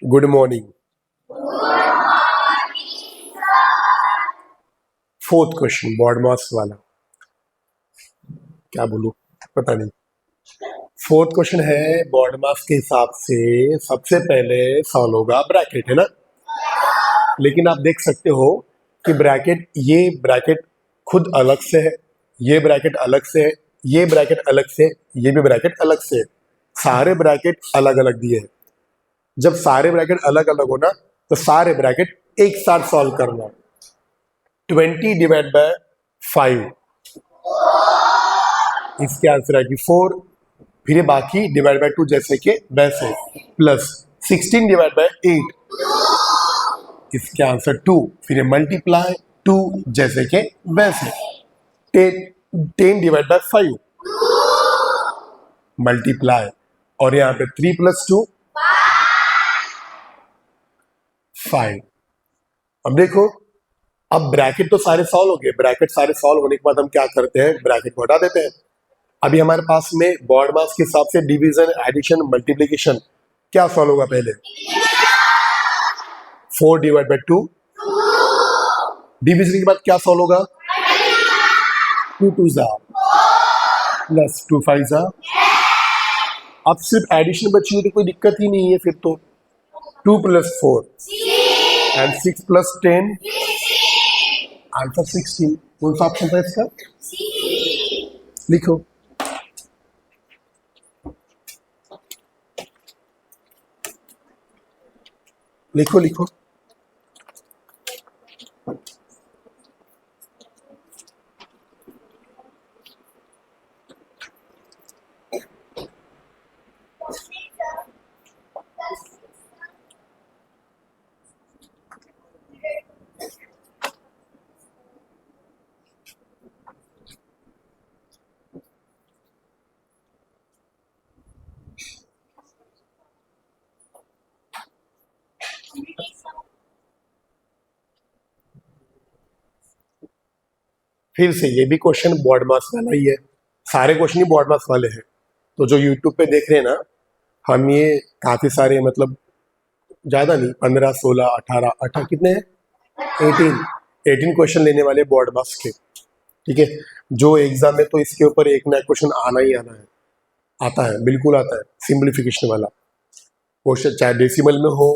Good morning. Fourth question BODMAS वाला, क्या बोलूं पता नहीं। फोर्थ क्वेश्चन है बॉड मास के हिसाब से सबसे पहले सॉल्व होगा ब्रैकेट, है ना। लेकिन आप देख सकते हो कि ब्रैकेट, ये ब्रैकेट खुद अलग से है, ये ब्रैकेट अलग से है, ये ब्रैकेट अलग से, ये भी ब्रैकेट अलग से है। सारे ब्रैकेट अलग अलग दिए हैं। जब सारे ब्रैकेट अलग अलग हो ना तो सारे ब्रैकेट एक साथ सॉल्व करना। 20 डिवाइड बाय 5, इसके आंसर आएगी 4। फिर ये बाकी डिवाइड बाय 2 जैसे कि वैसे, प्लस 16 डिवाइड बाय 8, इसके आंसर 2। फिर ये मल्टीप्लाई 2 जैसे कि वैसे, 10 डिवाइड बाय 5 मल्टीप्लाई, और यहाँ पे 3 + 2 5। अब देखो, अब ब्रैकेट तो सारे सॉल्व हो गए। ब्रैकेट सारे सॉल्व होने के बाद हम क्या करते हैं, ब्रैकेट को हटा देते हैं। अभी हमारे पास में बॉड मास के हिसाब से डिवीजन, एडिशन, मल्टीप्लिकेशन क्या सॉल्व होगा पहले? 4 डिवाइड बाय 2, डिवीजन के बाद क्या सॉल्व होगा? 2 2 जा प्लस 2 5 जा। अब सिर्फ एडिशन बची है तो कोई दिक्कत ही नहीं है। फिर तो 2 + 4 एंड 6 + 10, आंसर 16। कौन सा ऑप्शन था इसका? लिखो। लिखो लिखो। फिर से ये भी क्वेश्चन बॉड मास वाला ही है। सारे क्वेश्चन ही बॉड मास वाले हैं। तो जो यूट्यूब पे देख रहे हैं ना, हम ये काफी सारे, मतलब ज्यादा नहीं, 15 16 18 कितने हैं, 18 क्वेश्चन लेने वाले बॉड मास के। ठीक है, जो एग्जाम में तो इसके ऊपर एक नया क्वेश्चन आना ही आना है, आता है, बिल्कुल आता है। सिंप्लीफिकेशन वाला क्वेश्चन, चाहे डेसिमल में हो,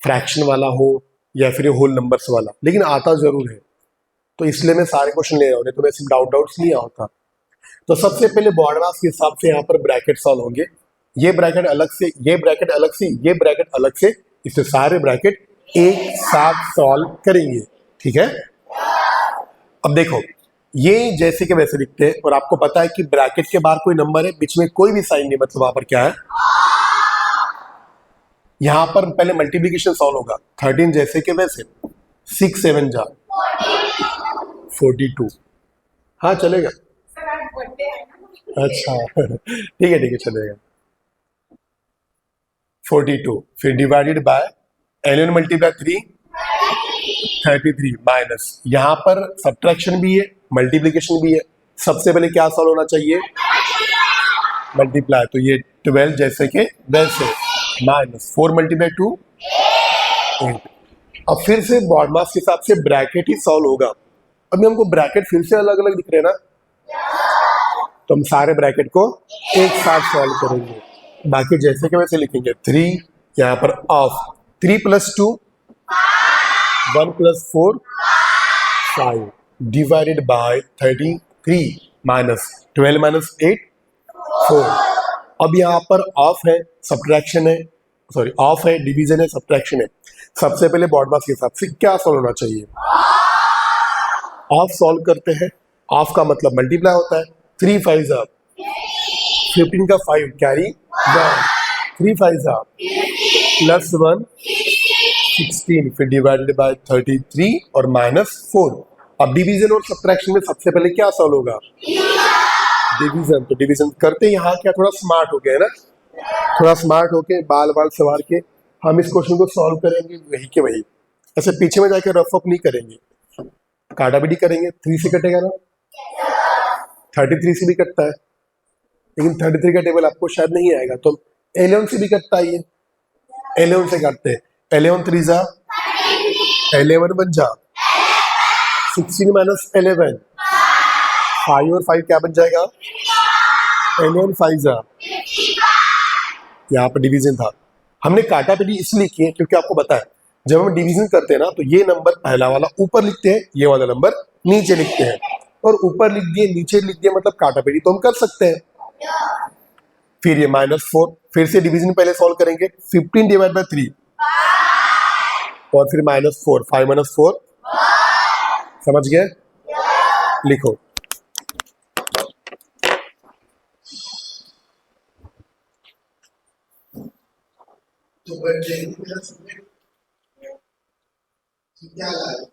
फ्रैक्शन वाला हो, या फिर होल नंबर्स वाला, लेकिन आता जरूर है। तो इसलिए मैं सारे क्वेश्चन ले रहा हूँ, नहीं तो मैं सिर्फ डाउट्स नहीं होता। तो सबसे पहले बॉड मास के हिसाब से यहाँ पर ब्रैकेट सॉल्व होंगे। ये ब्रैकेट अलग से, ये ब्रैकेट अलग से, ये ब्रैकेट अलग से, इससे सारे ब्रैकेट एक साथ सॉल्व करेंगे। ठीक है, अब देखो, ये जैसे के वैसे लिखते हैं, और आपको पता है कि ब्रैकेट के बाहर कोई नंबर है, बीच में कोई भी साइन नहीं, मतलब वहां पर क्या है, यहां पर पहले मल्टीप्लीकेशन सॉल्व होगा। 13 जैसे के वैसे, 6 7 जा 42। हाँ चलेगा। अच्छा ठीक है चलेगा। 42 फिर डिवाइडेड बाय 11 × 3 33 माइनस, यहाँ पर सब्ट्रैक्शन भी है, मल्टीप्लिकेशन भी है। सबसे पहले क्या सॉल्व होना चाहिए? मल्टीप्लाई, तो ये 12 जैसे के वैसे, माइनस 4 × 2 8। अब फिर से बॉड मास के हिसाब से ब्रैकेट ही सॉल्व होगा। अभी हमको ब्रैकेट फिर से अलग अलग दिख रहे हैं ना, तो हम सारे ब्रैकेट को एक साथ सॉल्व करेंगे। बाकी जैसे कि वैसे लिखेंगे। 3 यहाँ पर ऑफ, 3 + 2 1 + 4 5 डिवाइडेड बाय 33 माइनस 12 - 8 4। अब यहाँ पर ऑफ है, सब्ट्रैक्शन है, सॉरी ऑफ है, डिवीजन है, सब्ट्रैक्शन है। सबसे पहले बॉड मास के हिसाब से क्या सॉल्व होना चाहिए? ऑफ सॉल्व करते हैं। ऑफ का मतलब मल्टीप्लाई होता है। 3 5 जा 15 का 5 कैरी 1, 3 5 जा +1 16, फिर डिवाइडेड बाय 33 और -4। अब डिवीजन और सब्ट्रैक्शन में सबसे पहले क्या सॉल्व होगा? डिवीजन। तो डिवीजन करते यहाँ क्या थोड़ा स्मार्ट हो गया है ना, थोड़ा स्मार्ट होके बाल सवार के हम इस क्वेश्चन को सॉल्व करेंगे वही के वही। ऐसे पीछे में जाके रफ अप नहीं करेंगे, काटा भी नहीं करेंगे। 3 से कटेगा ना, 33 से भी कटता है, लेकिन 33 का टेबल आपको शायद नहीं आएगा, तो 11 से भी कटता है। ये 11 से काटते हैं, 11 3 जा 11 बन जा 16 माइनस 11 5 और 5 क्या बन जाएगा 11 5 जा यहाँ पर डिवीजन था। हमने काटा पीटी इसलिए किए क्योंकि आपको पता है जब हम डिवीजन करते हैं ना तो ये नंबर पहला वाला ऊपर लिखते हैं, ये वाला नंबर नीचे लिखते हैं, और ऊपर लिख दिए नीचे लिख दिए मतलब काटा पीटी तो हम कर सकते हैं। फिर ये -4 फिर से डिवीजन पहले सॉल्व करेंगे 15 डिवाइड बाय 3 और फिर -4 5 - 4 समझ गए लिखो। क्या लाए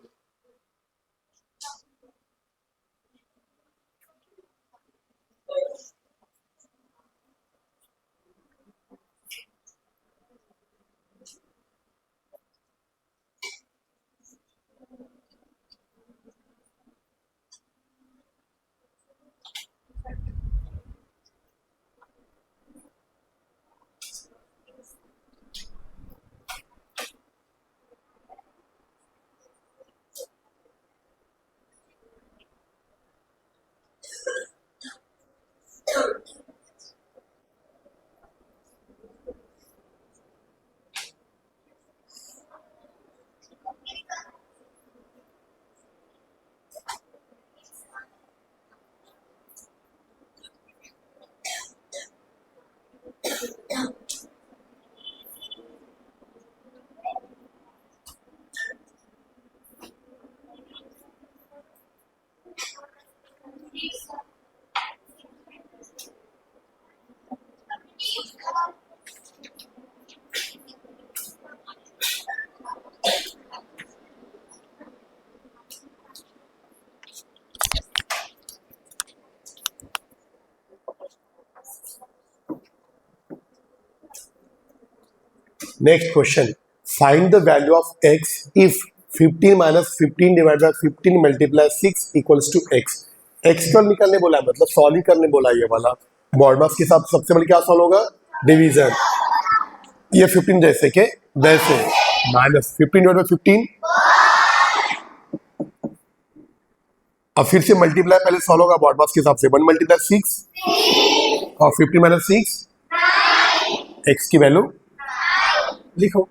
next question find the value of x if 15 minus 15 divide by 15 multiply 6 equals to x। x को निकालने बोला है मतलब सॉल्व ही करने बोला है ये वाला। मॉडमास के साथ सबसे पहले क्या सॉल्व होगा डिवीजन, ये 15 जैसे के वैसे माइनस 15 डिवाइड बाय 15 अब फिर से मल्टीप्लाई पहले सॉल्व होगा मॉडमास के हिसाब से 1 × 6 और 15 माइनस 6 x की वैल्यू लिखो।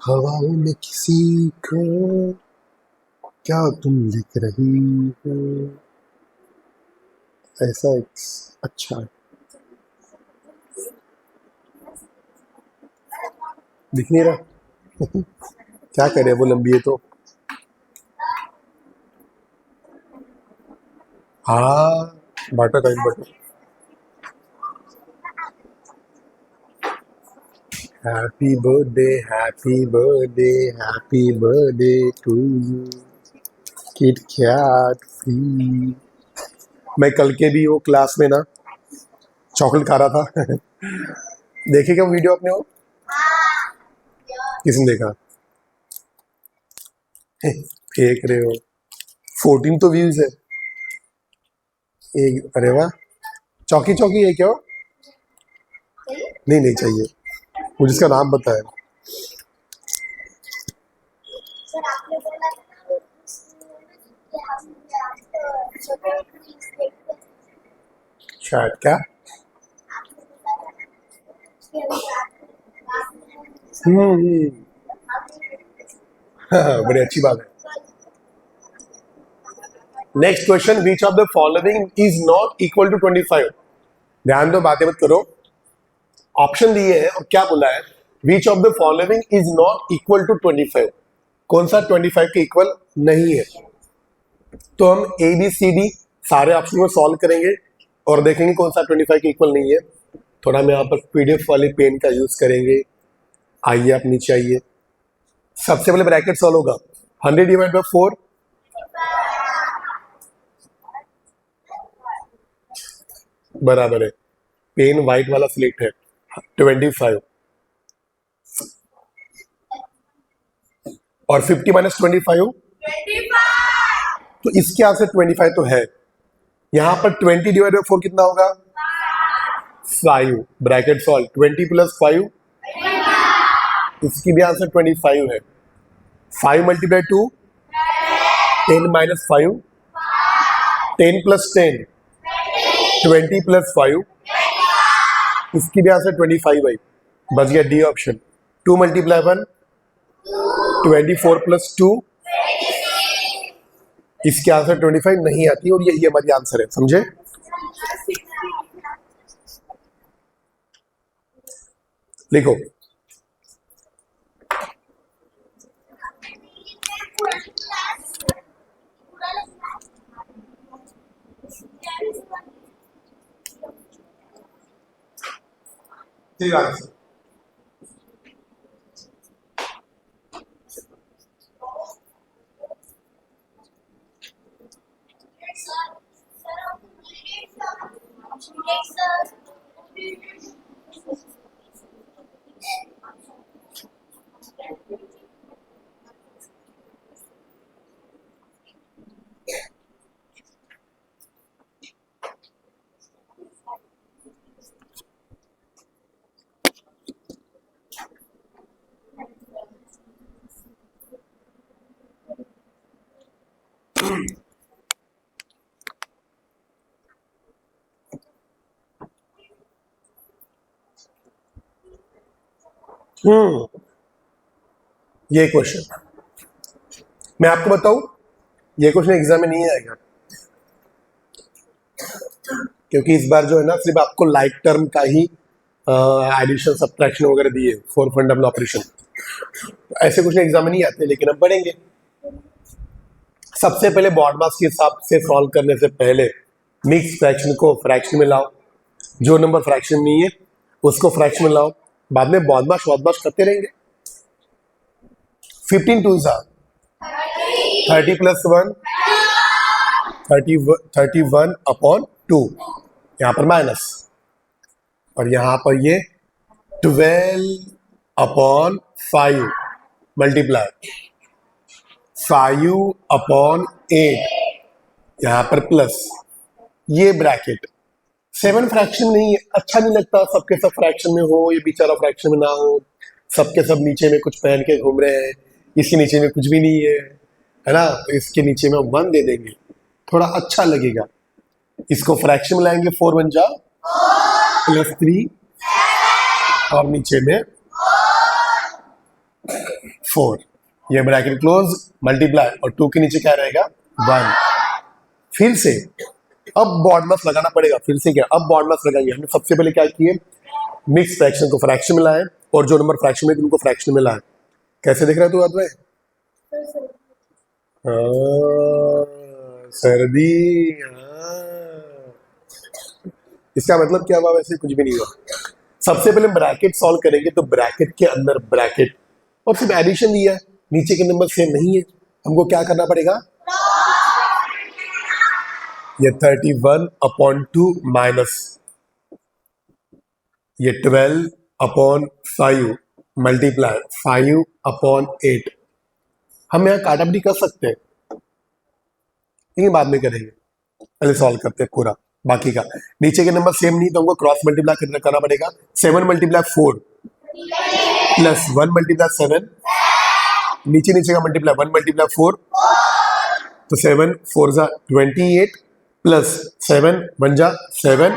हवाओं में किसी को क्या तुम लिख रही हो, ऐसा एक अच्छा है दिख नहीं रहा क्या करे वो लंबी है तो हाँ Bata time button happy birthday to you KitKat free. मैं कल के भी वो क्लास में ना चॉकलेट खा रहा था देखे क्या वीडियो आपने वो किसने देखा फेंक रहे हो 14 तो व्यूज है एक। अरे वाह चौकी चौकी है क्या वो? नहीं नहीं चाहिए मुझे इसका नाम पता है। शायद क्या बड़ी अच्छी बात है। Next question which of the following is not equal to 25। ध्यान दो बातें मत करो, ऑप्शन दिए हैं और क्या बोला है which of the following is not equal to 25। कौन सा 25 के इक्वल नहीं है। तो हम ए बी सी डी सारे ऑप्शन को सॉल्व करेंगे और देखेंगे कौन सा 25 के इक्वल नहीं है। थोड़ा मैं यहाँ पर पीडीएफ वाले पेन का यूज करेंगे। आइए आप नीचे आइए, सबसे पहले ब्रैकेट सॉल्व होगा 100 डिवाइड बाय 4 बराबर है पेन व्हाइट वाला सिलेक्ट है 25 और 50 माइनस 25 तो इसके आंसर 25 तो है। यहां पर 20 डिवाइड बाई 4 कितना होगा 5 ब्रैकेट सॉल्व 20 प्लस 5 इसकी भी आंसर 25 है। 5 मल्टीप्लाई 2 10 माइनस 5 10 प्लस 10 20 प्लस 5 इसकी भी आंसर 25 है। बच गया डी ऑप्शन। 2 मल्टीप्लाई 1 24 प्लस 2 इसके आंसर 25 नहीं आती और यही हमारी आंसर है, समझे। लिखो आंसर ये क्वेश्चन मैं आपको बताऊं, ये क्वेश्चन एग्जाम में नहीं आएगा क्योंकि इस बार जो है ना सिर्फ आपको लाइक टर्म का ही एडिशन सब्ट्रैक्शन वगैरह दिए फॉर फंडामेंटल ऑपरेशन। ऐसे क्वेश्चन एग्जाम में नहीं आते, लेकिन हम पढ़ेंगे। सबसे पहले बॉड मास के हिसाब से सॉल्व करने से पहले मिक्स फ्रैक्शन को फ्रैक्शन में लाओ, जो नंबर फ्रैक्शन नहीं है उसको फ्रैक्शन में लाओ, बाद में बॉड मास शॉर्ट मास करते रहेंगे। 15 2 30 प्लस 1 31 अपॉन 2 यहां पर माइनस और यहां पर ये 12 अपॉन 5 मल्टीप्लाई 5 अपॉन 8 यहां पर प्लस ये ब्रैकेट। 7 फ्रैक्शन नहीं है, अच्छा नहीं लगता सबके सब फ्रैक्शन में हो, ये बेचारा फ्रैक्शन में ना हो, सबके सब नीचे में कुछ पहन के घूम रहे हैं, इसके नीचे में कुछ भी नहीं है ना, तो इसके नीचे में 1 दे देंगे, थोड़ा अच्छा लगेगा। इसको फ्रैक्शन में लाएंगे 4 1 जा प्लस 3 और नीचे में 4, ये ब्रैकेट क्लोज मल्टीप्लाई और 2 के नीचे क्या रहेगा 1। फिर से अब बॉड मास लगाना पड़ेगा, फिर से क्या अब बॉड मास लगाइए। हमने सबसे पहले क्या किए, मिक्स फ्रैक्शन को फ्रैक्शन में लाए और जो नंबर फ्रैक्शन में उनको फ्रैक्शन में लाए। कैसे दिख रहा है तू हाथ में सर्दी, इसका मतलब क्या हुआ, वैसे कुछ भी नहीं हुआ। सबसे पहले ब्रैकेट सॉल्व करेंगे तो ब्रैकेट के अंदर ब्रैकेट और सिर्फ एडिशन दिया है, नीचे के नंबर सेम नहीं है, हमको क्या करना पड़ेगा, ये 31 अपॉन 2 माइनस ये 12 अपॉन 5 मल्टीप्लाई 5 अपॉन 8। हम यहाँ काटापटी कर सकते हैं लेकिन बाद में करेंगे, पहले सॉल्व करते हैं पूरा बाकी का। नीचे के नंबर सेम नहीं तो हमको क्रॉस मल्टीप्लाई करना पड़ेगा। 7 मल्टीप्लाई 4 प्लस 1 मल्टीप्लाई 7, नीचे नीचे का मल्टीप्लाई 1 मल्टीप्लाई 4 तो 7 4 जा 28 प्लस 7 1 जा 7,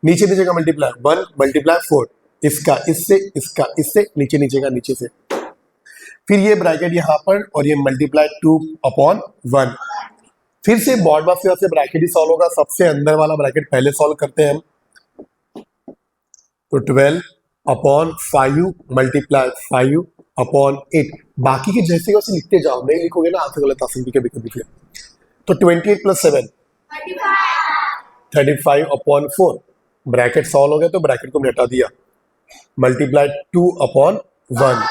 नीचे नीचे का मल्टीप्लाई 1 मल्टीप्लाई 4, इसका इससे इसका इससे नीचे नीचे का नीचे से, फिर ये ब्रैकेट यहाँ पर और ये मल्टीप्लाई 2 अपॉन 1। फिर से बॉड मास से ब्रैकेट ही सॉल्व होगा, सबसे अंदर वाला ब्रैकेट पहले सॉल्व करते हैं हम, तो 12 अपॉन 5 मल्टीप्लाई 5 अपॉन 8। बाकी के जैसे वैसे लिखते जाओ, नहीं लिखोगे ना आंसर गलत आ सकती है कभी कभी। तो 28 प्लस 7 35 अपॉन 4, ब्रैकेट सॉल्व हो गया तो ब्रैकेट को हटा दिया, मल्टीप्लाई 2 अपॉन 1।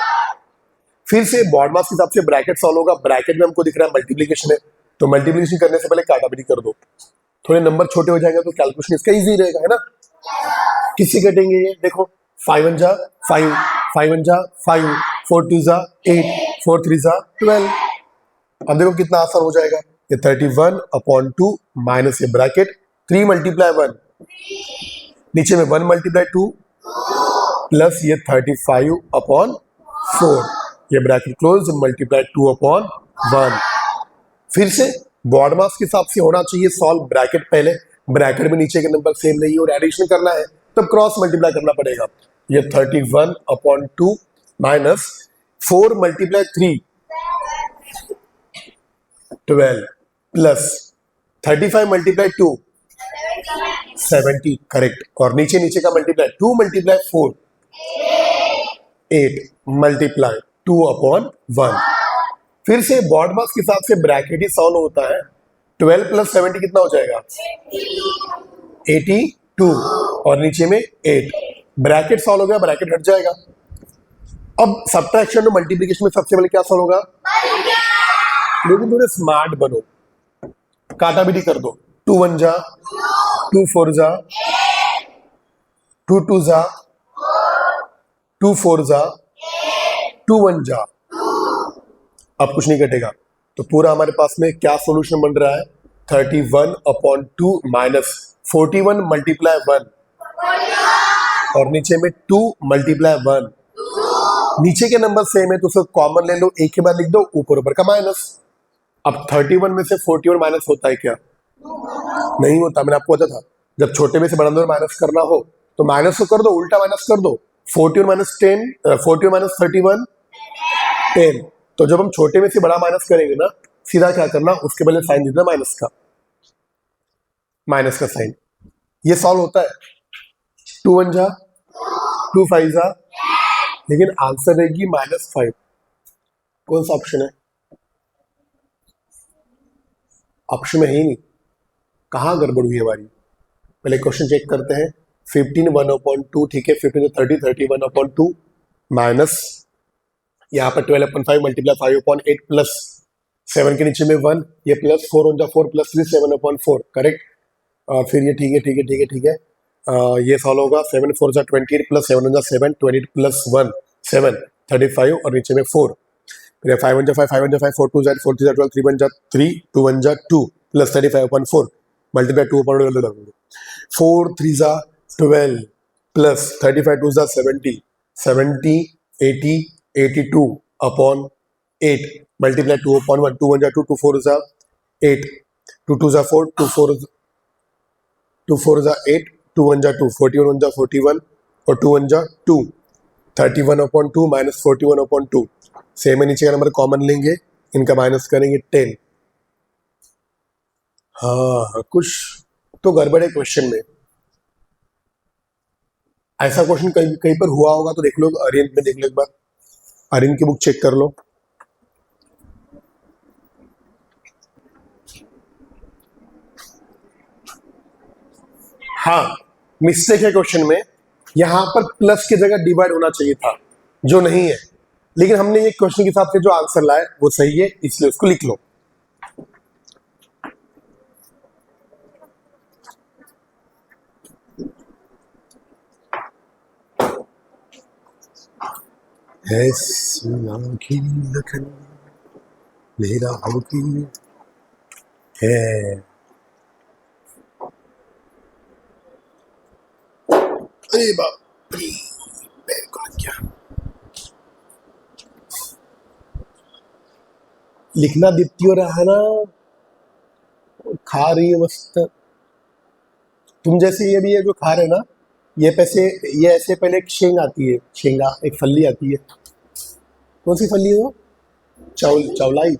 फिर से बॉड मास के हिसाब से ब्रैकेट सॉल्व होगा, ब्रैकेट में हमको दिख रहा है मल्टीप्लिकेशन है तो मल्टीप्लिकेशन करने से पहले काटापटी कर दो, थोड़े नंबर छोटे हो जाएंगे तो कैलकुलेशन इसका इजी रहेगा, है ना। किससे कटेंगे ये? देखो 5 1 जा 5, 5 1 जा 5, 4 2 जा 8, 4 3 जा 12। अब देखो कितना आसान हो जाएगा। ये 31/2 माइनस ये ब्रैकेट 3 मल्टीप्लाई 1, नीचे में 1 मल्टीप्लाई 2 प्लस ये 35/4, ये ब्रैकेट क्लोज मल्टीप्लाई 2/1। फिर से बॉड मास के हिसाब से होना चाहिए सॉल्व। ब्रैकेट पहले, ब्रैकेट में नीचे के नंबर सेम नहीं और एडिशन करना है तब क्रॉस मल्टीप्लाई करना पड़ेगा। ये 31/2 minus 4 multiply 3 12 plus 35 multiply 2 70, correct. और नीचे नीचे का मल्टीप्लाई 2 मल्टीप्लाई 4 8 मल्टीप्लाई 2/1। फिर से बॉड मास के हिसाब से ब्रैकेट ही सॉल्व होता है। 12 प्लस 70 कितना हो जाएगा? 82 और नीचे में 8। ब्रैकेट सॉल्व हो गया, ब्रैकेट हट जाएगा। अब सब्ट्रैक्शन और मल्टीप्लिकेशन में सबसे पहले क्या सॉल्व होगा? लेकिन थोड़े स्मार्ट बनो, काटा भी कर दो। 2 1 जा 2 4 जा 2 2 जा 2 4 जा 2 1 जा। अब कुछ नहीं कटेगा तो पूरा हमारे पास में क्या सॉल्यूशन बन रहा है? 31/2 माइनस 41 मल्टीप्लाई 1 और नीचे में 2 मल्टीप्लाई 1। नीचे के नंबर सेम है तो उसे कॉमन ले लो, एक के बाद लिख दो, ऊपर ऊपर का माइनस। अब 31 में से 41 माइनस होता है क्या? नहीं होता। मैंने आपको बताया था जब छोटे में से बड़ा नंबर माइनस करना हो तो माइनस तो कर दो, उल्टा माइनस कर दो। 41 माइनस 10, 41 माइनस 31 10। तो जब हम छोटे में से बड़ा माइनस करेंगे ना, सीधा क्या करना, उसके पहले साइन देना माइनस का, माइनस का साइन। ये सॉल्व होता है। 2 1 जा 2 5 जा, लेकिन आंसर रहेगी -5। कौन सा ऑप्शन है? ऑप्शन में है ही नहीं। कहाँ गड़बड़ हुई हमारी? पहले क्वेश्चन चेक करते हैं। 15 1/2, ठीक है। 15 30 31/2 माइनस यहाँ पर 12/5 मल्टीप्लाई 5/8 प्लस 7 के नीचे में 1, ये प्लस 4 1 जा 4 प्लस 3 7/4, करेक्ट। फिर ये ठीक है ठीक है ठीक है ठीक है। ये सॉल्व होगा। 7 4 जा 28 प्लस 7 1 जा 7, 28 प्लस 1 7 35 और नीचे में 4। फिर 5 1 जा 5 5 1 जा 5 4 2 जा 4 3 जा 12 3 1 जा 3 2 1 जा 2 प्लस 35/4 मल्टीप्लाई 2/12 4 3 जा 12 प्लस 35 2 जा 70 70 80 82/8 मल्टीप्लाई 2/1 2 1 जा 2 2 4 जा 8 2 2 जा 4 2 4 जा 8 2 1 जा 2 41 1 जा 41 और 2 1 जा 2 31/2 माइनस 41/2। सेम है, नीचे का नंबर कॉमन लेंगे, इनका माइनस करेंगे 10। हाँ, कुछ तो गड़बड़ है क्वेश्चन में। ऐसा क्वेश्चन कहीं कहीं पर हुआ होगा तो देख लो, आर्यन में देख लो एक बार, आर्यन की बुक चेक कर लो। हाँ, मिस्टेक है क्वेश्चन में। यहां पर प्लस की जगह डिवाइड होना चाहिए था, जो नहीं है। लेकिन हमने ये क्वेश्चन के हिसाब से जो आंसर लाए वो सही है, इसलिए उसको लिख लो। लखन मेरा होती है। अरे बाप रे, पैर को लग गया। लिखना दीप्ति हो रहा है ना, खा रही है मस्त। तुम जैसे ये भी है जो खा रहे ना, ये ऐसे पहले एक शेंग आती है, शेंगा एक फली आती है। कौन सी फली है वो? चौलाई।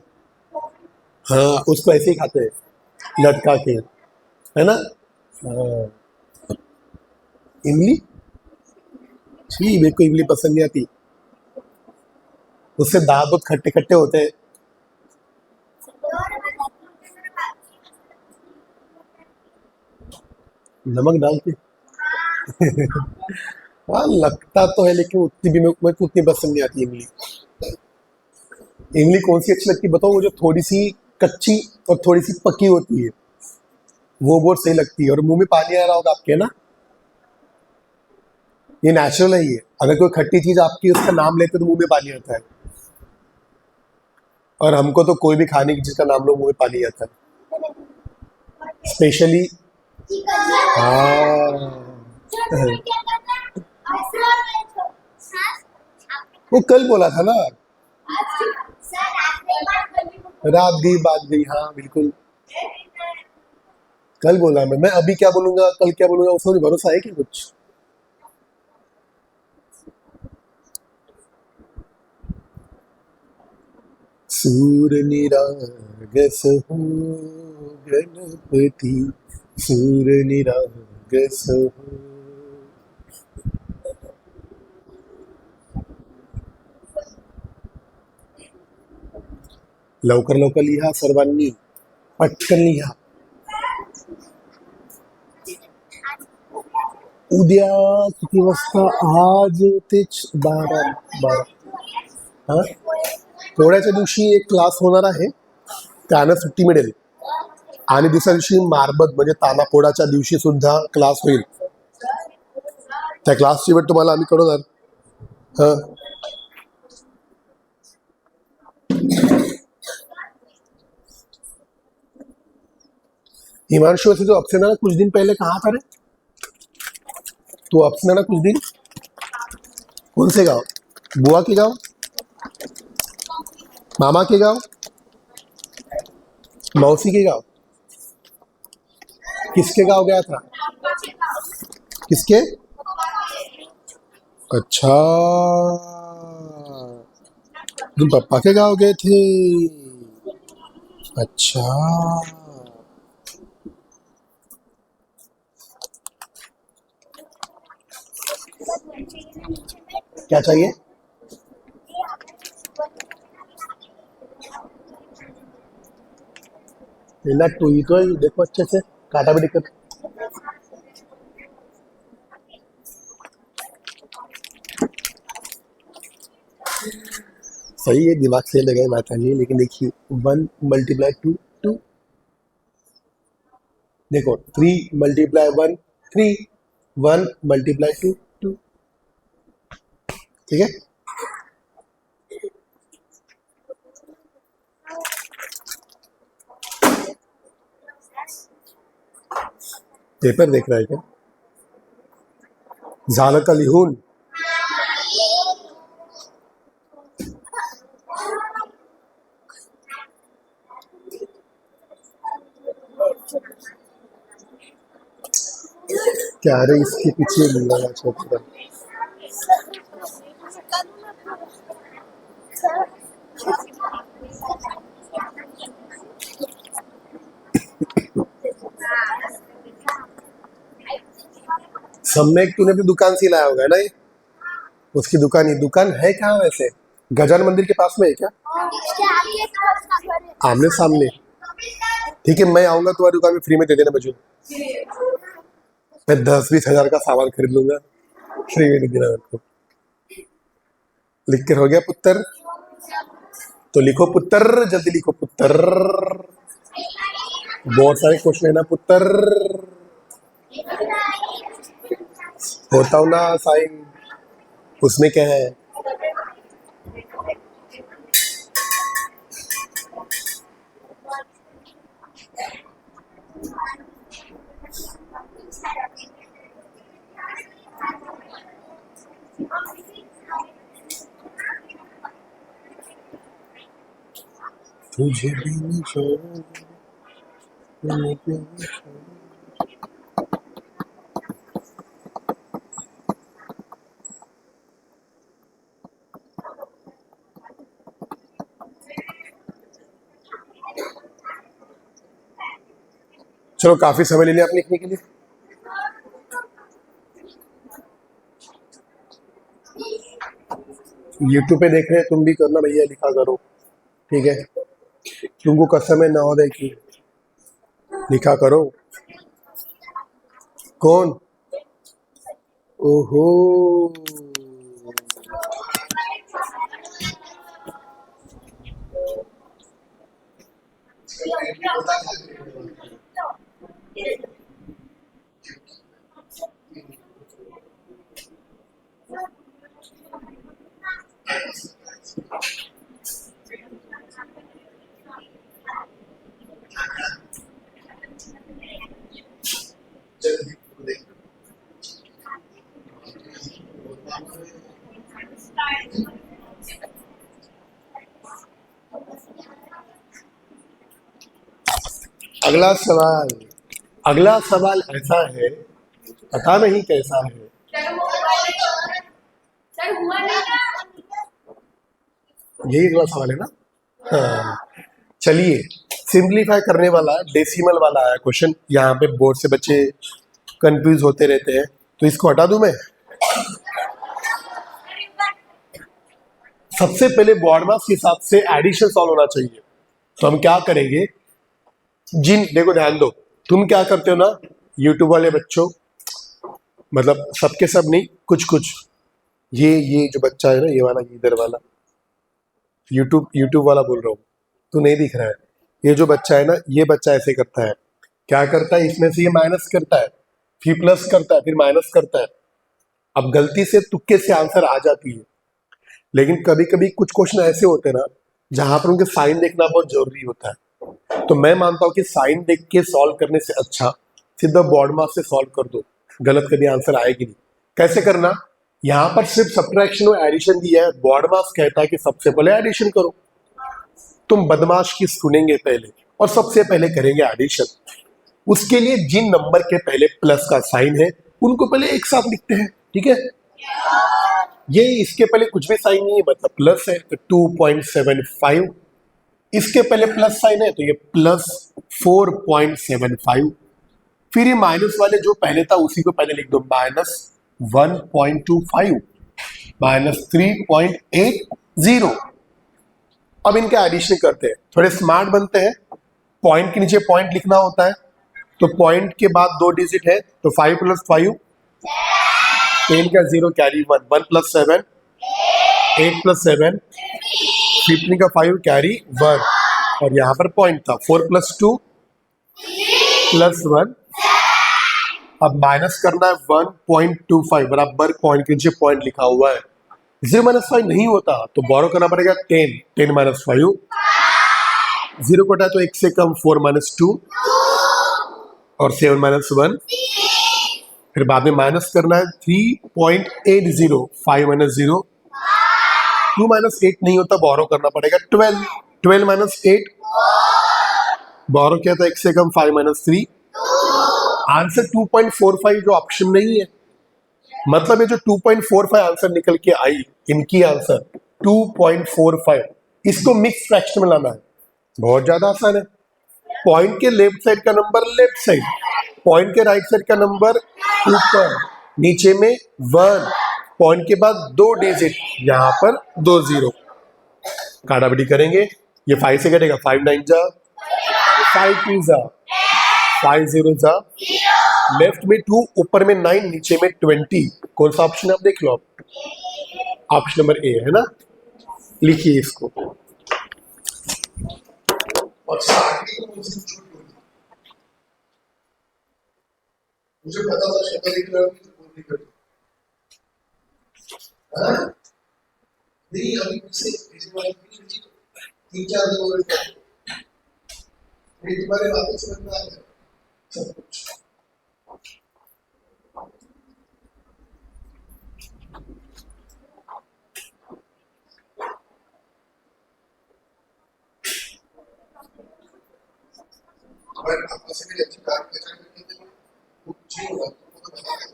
हाँ, उसको ऐसे ही खाते हैं लटका के, है ना। हाँ। इमली, छी, मेरे को इमली पसंद नहीं आती। उससे दांत बहुत खट्टे खट्टे होते हैं। नमक डाल के हाँ, लगता तो है, लेकिन उतनी भी मेरे को उतनी पसंद नहीं आती इमली। इमली कौन सी अच्छी लगती है बताओ? वो जो थोड़ी सी कच्ची और थोड़ी सी पकी होती है, वो बहुत सही लगती है। और मुंह में पानी आ रहा होगा आपके ना। ये नेचुरल है। ये अगर कोई खट्टी चीज आपकी उसका नाम लेते तो मुंह में पानी आता है, और हमको तो कोई भी खाने की चीज का नाम लो मुंह में पानी आता है, स्पेशली। हाँ। वो कल बोला था ना, रात गई बात गई, हाँ बिल्कुल कल बोला मैं अभी क्या बोलूंगा कल क्या बोलूंगा उसमें मुझे भरोसा है कि कुछ। सूर निरागस हो गणपति, सूर निरागस हो। लवकर लवकर लिहा सर्वांनी, पटकन लिहा। उद्या किती वाजता? आज तेच 12. हा, पोळ्याच्या दिवशी एक क्लास होणार आहे, त्यानं सुट्टी मिळेल. आणि दुसऱ्या दिवशी मारबत म्हणजे तानापोडाच्या दिवशी सुद्धा क्लास होईल. त्या क्लासची वेळ तुम्हाला आम्ही कळवणार. हा, हिमांशु वैसे जो आपसे ना कुछ दिन पहले कहा था रे, तो आपसे ना कुछ दिन, कौन से गांव? बुआ के गांव, मामा के गांव, मौसी के गांव? किसके गांव गया था? किसके? अच्छा, तुम पप्पा के गांव गए थे? अच्छा, क्या चाहिए? लेना टू ही तो है, देखो अच्छे से, काटा भी दिक्कत। सही है, दिमाग से लगाए माता नहीं, लेकिन देखिए 1 × 2 देखो, 3 × 1 3, 1 × 2 2, ठीक है। पेपर देख रहा है क्या? झालं का लिहून? क्या रे इसके पीछे लगा छोटा। सम्यक तूने अपनी दुकान से लाया होगा ना ये? उसकी दुकान, ही दुकान है कहाँ वैसे? गजान मंदिर के पास में है क्या? आमने सामने? ठीक है, मैं आऊंगा तुम्हारी दुकान में, फ्री में दे देना मुझे। मैं 10-20 हज़ार का सामान खरीद लूंगा, फ्री में दे देना मेरे को। लिख कर हो गया पुत्र? तो लिखो पुत्र, जल्दी लिखो पुत्र। बहुत सारे क्वेश्चन है ना पुत्र। होता हूँ ना साइन, उसमें क्या है? तुझे भी निशान, मैंने क्या निशान। चलो, काफी समय ले लिया आप लिखने के लिए। यूट्यूब पे देख रहे हैं, तुम भी करना भैया, लिखा करो, ठीक है? तुमको कसम है नवोदय की, लिखा करो। कौन? ओहो, अगला सवाल, अगला सवाल ऐसा है, पता नहीं कैसा है। यही अगला सवाल है ना? हाँ, चलिए, सिंप्लीफाई करने वाला डेसिमल वाला है क्वेश्चन। यहाँ पे बोर्ड से बच्चे कंफ्यूज होते रहते हैं, तो इसको हटा दूं मैं। सबसे पहले बॉड मास के हिसाब से एडिशन सॉल्व होना चाहिए। तो हम क्या करेंगे, देखो ध्यान दो, तुम क्या करते हो ना, यूट्यूब वाले बच्चों, मतलब सबके सब नहीं, कुछ कुछ, ये जो बच्चा है ना, ये वाला, इधर वाला, यूट्यूब वाला बोल रहा हूँ, तू नहीं दिख रहा है। ये जो बच्चा है ना, ये बच्चा ऐसे करता है, क्या करता है, इसमें से ये माइनस करता है, फिर प्लस करता है, फिर माइनस करता है। अब गलती से तुक्के से आंसर आ जाती है, लेकिन कभी कभी कुछ क्वेश्चन ऐसे होते हैं ना, जहां पर उनके साइन देखना बहुत जरूरी होता है। तो मैं मानता हूं कि साइन देख के सॉल्व करने से अच्छा सीधा बॉड मास से सॉल्व कर दो, गलत कभी आंसर आएगी नहीं। कैसे करना, यहां पर सिर्फ सब्ट्रैक्शन और एडिशन दिया है, बॉड मास कहता है कि सबसे पहले एडिशन करो। तुम बदमाश की सुनेंगे पहले और सबसे पहले करेंगे एडिशन। उसके लिए जिन नंबर के पहले प्लस का साइन है उनको पहले एक साथ लिखते हैं, ठीक है। ये इसके पहले कुछ भी साइन नहीं है, मतलब प्लस है तो 2.75, इसके पहले प्लस साइन है तो ये प्लस 4.75, फिर ये माइनस वाले जो पहले था उसी को पहले लिख दो, माइनस 1.25, माइनस 3.80। अब इनका एडिशन करते हैं, थोड़े स्मार्ट बनते हैं। पॉइंट के नीचे पॉइंट लिखना होता है, तो पॉइंट के बाद 2 डिजिट है, तो 5 + 5 10 का 0 कैरी 1, 1 + 7 8 + 7 15 का 5 कैरी 1, और यहाँ पर पॉइंट था 4 + 2 + 1। अब माइनस करना है 1.25 बराबर पॉइंट के नीचे पॉइंट लिखा हुआ है। 0 - 5 नहीं होता तो बोरो करना पड़ेगा 10, 10 - 5, 0 कटा तो 1 से कम, 4 - 2 और 7 - 1, फिर बाद में माइनस करना है 3.80, 5 - 0, 2 - 8 नहीं होता, बोरो करना पड़ेगा 12, 12 - 8, बोरो किया था 1 से कम, 5 - 3, आंसर 2.45 जो ऑप्शन नहीं है। मतलब ये जो 2.45 आंसर निकल के आई, इनकी आंसर 2.45, इसको मिक्स फ्रैक्शन में लाना है, बहुत ज्यादा आसान है। पॉइंट के लेफ्ट साइड का नंबर लेफ्ट साइड, पॉइंट के राइट साइड का नंबर ऊपर, नीचे में 1, पॉइंट के बाद 2 डिजिट, यहाँ पर 2 0, काटाबटी करेंगे, ये 5 से कटेगा, 5 9 जा, 5 2 जा, 5 0 जा, लेफ्ट में 2, ऊपर में 9, नीचे में 20, कौन सा ऑप्शन है आप देख लो, ऑप्शन नंबर ए है ना, लिखिए इसको। और मुझे पता था शक्ल लिख रहा हूँ तो बोल नहीं करता, नहीं अभी किसी बात की 3-4 दिन हो गए, नहीं तुम्हारे बातें समझ में आ गया सब कुछ। अगर आपका सभी अच्छी काम करके तो कुछ नहीं होगा, तो बता दें।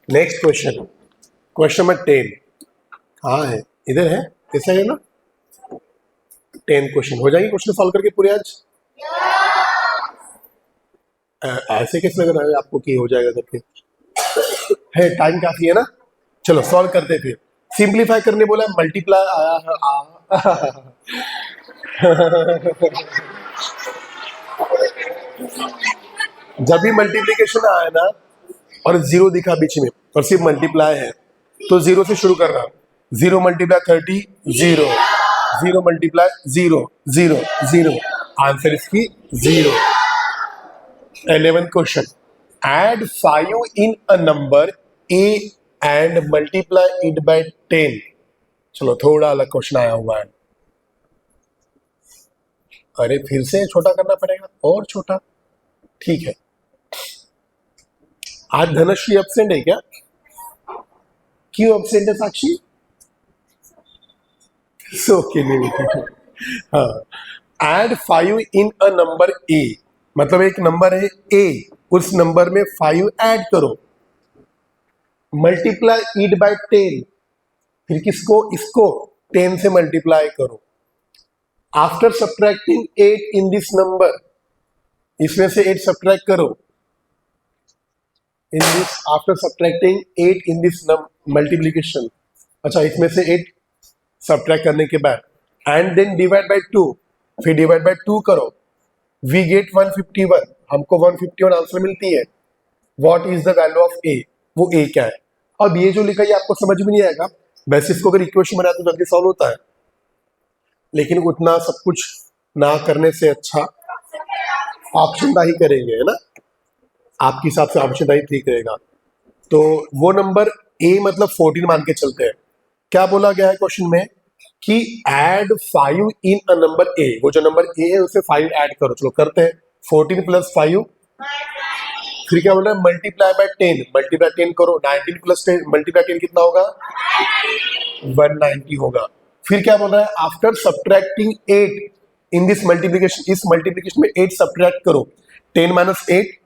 नेक्स्ट क्वेश्चन, क्वेश्चन नंबर 10 कहाँ है? इधर है, ऐसा है ना? 10 क्वेश्चन हो जाएंगे क्वेश्चन सॉल्व करके पूरे आज? ऐसे कैसे लग रहा है आपको कि हो जाएगा करके? है टाइम काफी है ना? चलो सॉल्व करते हैं फिर। सिंप्लीफाई करने बोला, मल्टीप्लाई आया है जब भी मल्टीप्लीकेशन आया ना और जीरो दिखा बीच में और सिर्फ मल्टीप्लाई है तो जीरो से शुरू करना। 0 multiply 30 zero, 0 multiply zero, zero zero, answer इसकी zero. 11th question, add 5 in a number A and multiply it by 10। चलो थोड़ा अलग क्वेश्चन आया हुआ है। अरे फिर से छोटा करना पड़ेगा, और छोटा, ठीक है। आज धनश्री एब्सेंट है क्या? क्यों एब्सेंट है साक्षी? सो के लिए हाँ। एड 5 इन अ नंबर ए, मतलब एक नंबर है ए, उस नंबर में 5 ऐड करो। मल्टीप्लाई इट बाय 10, फिर किसको? इसको 10 से मल्टीप्लाई करो। After subtracting 8 in this number, इसमें से 8 सब्ट्रैक्ट करो। In this, after subtracting 8 in this multiplication, अच्छा इसमें से 8 सब्ट्रैक्ट करने के बाद एंड देन डिवाइड बाय 2, फिर डिवाइड बाय 2 करो। वी गेट 151, हमको 151 आंसर मिलती है। What is the value of A, वो ए क्या है? अब ये जो लिखा है आपको समझ में नहीं आएगा, वैसे इसको अगर इक्वेशन बनाए तो जल्दी सॉल्व होता है, लेकिन उतना सब कुछ ना करने से अच्छा ऑप्शन दाही करेंगे, है ना? आपके हिसाब से ऑप्शन दाही ठीक रहेगा। तो वो नंबर ए मतलब 14 मान के चलते हैं। क्या बोला गया है क्वेश्चन में कि एड 5 इन अ नंबर ए, वो जो नंबर ए है उसे 5 ऐड करो। चलो करते हैं। 14 प्लस 5, फिर क्या बोल रहा है? मल्टीप्लाई बाय 10, मल्टीप्लाई 10 करो। 19 प्लस 10 मल्टीप्लाई 10 कितना होगा? 190 होगा। फिर क्या बोल रहा है? After subtracting 8 in this multiplication, इस मल्टीप्लीकेशन में 8 सब्ट्रैक्ट करो। 10 माइनस 8,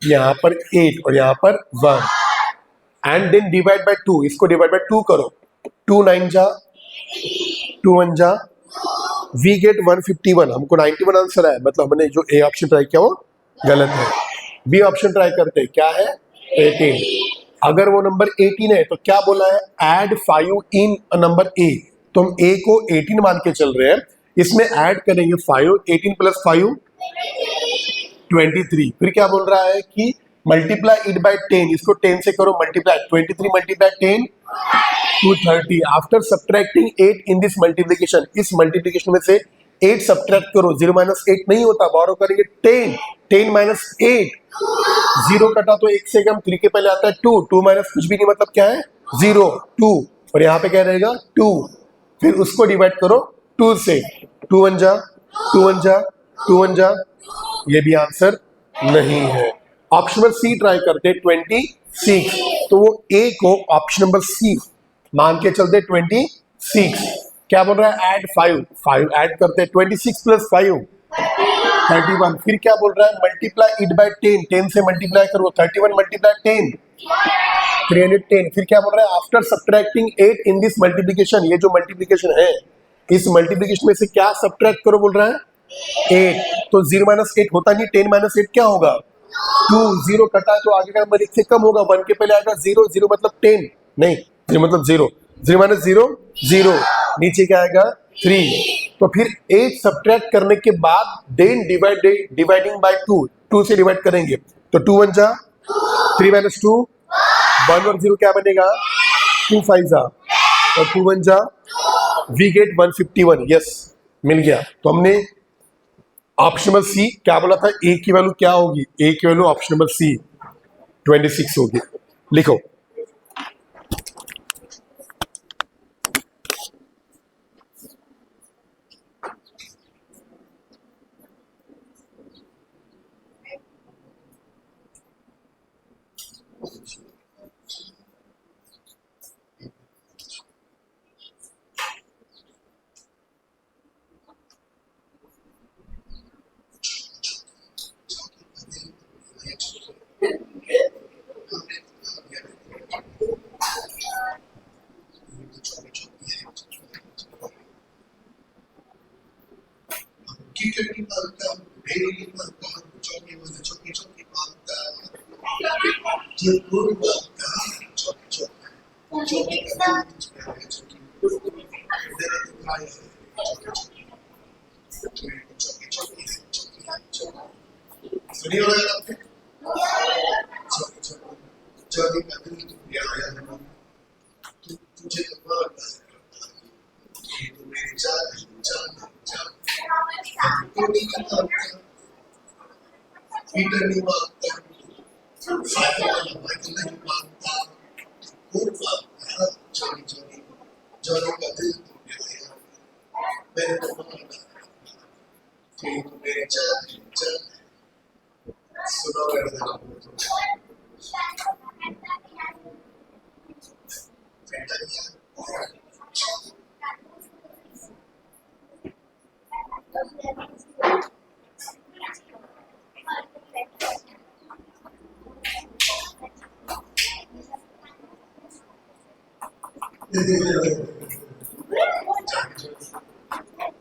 यहाँ पर 8 और यहाँ पर 1, एंड देन डिवाइड बाय 2, इसको डिवाइड बाय 2 करो। 2 9 जा, 2 1 जा, वी गेट 151, हमको 91 आंसर है, मतलब हमने जो ए ऑप्शन ट्राई किया वो गलत है। बी ऑप्शन ट्राई करते हैं, क्या है? 18। अगर वो नंबर 18 है तो क्या बोला है? ऐड 5 इन नंबर ए, तो हम ए को 18 मान के चल रहे हैं, इसमें ऐड करेंगे 5, 18 प्लस 5 23। फिर क्या बोल रहा है कि मल्टीप्लाई इट बाय 10, इसको 10 से करो multiply. 23 multiply 10 230। After subtracting 8 in this multiplication, इस मल्टीप्लीकेशन में से 8 सब्ट्रैक्ट करो। 0 माइनस 8 नहीं होता, बारो करेंगे 10, 10 माइनस 8, 0 कटा तो 1 से कम, 3 के पहले आता है 2, 2 माइनस कुछ भी नहीं मतलब क्या है? 0, 2, और यहाँ पे क्या रहेगा? 2। फिर उसको डिवाइड करो 2 से, 2 1 जा, 2 1 जा, 2 1 जा, ये भी आंसर नहीं है। ऑप्शन नंबर सी ट्राई करते, 26। तो वो ए को ऑप्शन नंबर सी मान के चलते 26। क्या बोल रहा है? ऐड 5, 5 ऐड करते, 26 प्लस 5 31। फिर क्या बोल रहा है? मल्टीप्लाई इट बाय 10, 10 से मल्टीप्लाई करो। 31 मल्टीप्लाई 10 310। फिर क्या बोल रहा है? After subtracting 8 in this multiplication, ये जो मल्टीप्लीकेशन है इस मल्टीप्लीकेशन में से क्या सब्ट्रैक्ट करो बोल रहा है? 8। तो 0 माइनस 8 होता नहीं, 10 माइनस 8 क्या होगा? 2, 0 कटा तो आगे का नंबर 1 से कम होगा, 1 के पहले आएगा 0, 0 मतलब 10 नहीं, 0 मतलब 0, 0 माइनस 0 0, नीचे क्या आएगा? 3। तो फिर 8 सब्ट्रैक्ट करने के बाद देन डिवाइडिंग बाय 2, 2 से डिवाइड करेंगे तो 2 1 जा, 3 माइनस 2 1 और 0 क्या बनेगा? 2 5 जा, और 2 1 जा, वी गेट 151। यस, मिल गया। तो हमने ऑप्शन नंबर सी क्या बोला था? ए की वैल्यू क्या होगी? ए की वैल्यू ऑप्शन नंबर सी 26 होगी। लिखो। सुनिए वाला आपने जब एक आदमी तुम आया है ना तुझे कितना लगता है कि तुम मेरी जान तो नहीं करता पीटर नहीं मानता साइकिल नहीं मानता और मानता जानी जानी जानो का दिल तुम गया मैंने तो माना कि तुम मेरी जान सुना मेरा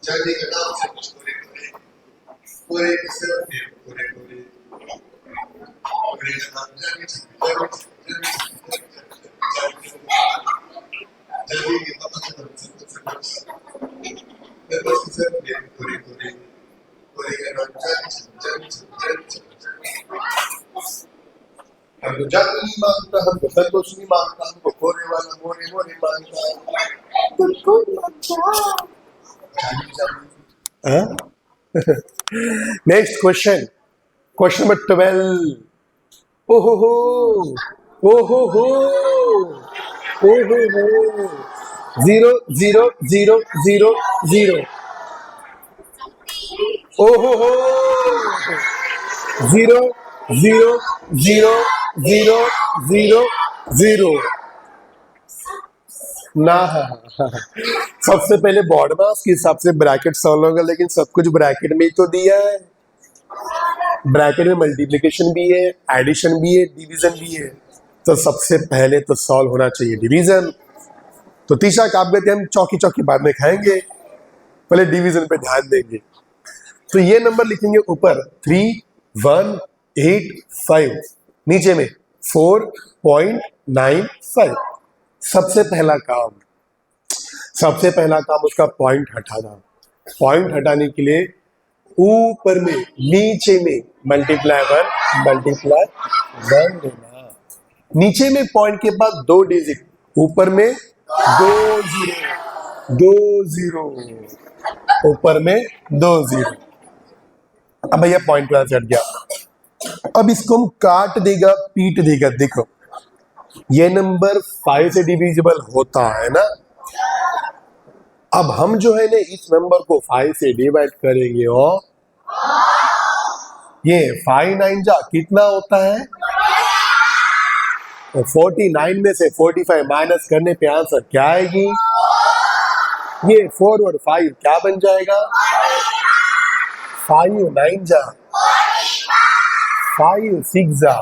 जाने का नाम से कुछ पूरे पूरे पूरे पूरे पूरे का नाम जाने के पापा का नाम से पूरे पूरे पूरे का नाम हमको जान नहीं मांगता हमको संतोष नहीं मांगता हमको खोने वाला मोरे मोरे मांगता नेक्स्ट क्वेश्चन क्वेश्चन नंबर 12 ओहो हो ओहो हो ओहो हो 0 0 0 0 0 ओहो हो 0 0 0 0 0 0 ना सबसे पहले बॉड मास के हिसाब से ब्रैकेट सॉल्व होगा लेकिन सब कुछ ब्रैकेट में ही तो दिया है ब्रैकेट में मल्टीप्लिकेशन भी है एडिशन भी है डिवीजन भी है तो सबसे पहले तो सॉल्व होना चाहिए डिवीजन तो तीसरा काम करते हम चौकी चौकी बाद में खाएंगे पहले डिवीजन पे ध्यान देंगे तो ये नंबर लिखेंगे ऊपर 3185 नीचे में 4.95 सबसे पहला काम उसका पॉइंट हटाना पॉइंट हटाने के लिए ऊपर में नीचे में मल्टीप्लाई वन देना नीचे में पॉइंट के बाद 2 डिजिट ऊपर में 2 0 ऊपर में 2 0 अब भैया पॉइंट क्लास हट गया अब इसको हम काट देगा पीट देगा देखो ये नंबर 5 से डिविजिबल होता है ना अब हम जो है ना इस नंबर को 5 से डिवाइड करेंगे और ये 5 9 जा कितना होता है तो 49 में से 45 माइनस करने पे आंसर क्या आएगी ये 4 और 5 क्या बन जाएगा 5 9 जा 5 6 जा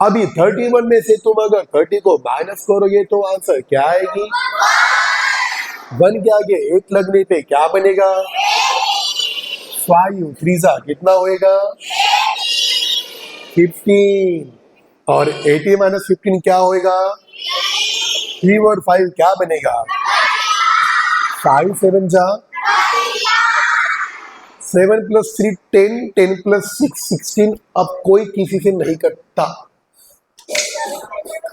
अभी 31 में से तुम अगर 30 को माइनस करोगे तो आंसर क्या आएगी 1 के आगे 8 लगने पे क्या बनेगा 5 3 जा कितना होएगा 15 और 80 माइनस 15 क्या होएगा 3 और 5 क्या बनेगा 5 7 जा 7 प्लस 3 10 10 प्लस 6 16 अब कोई किसी से नहीं कटता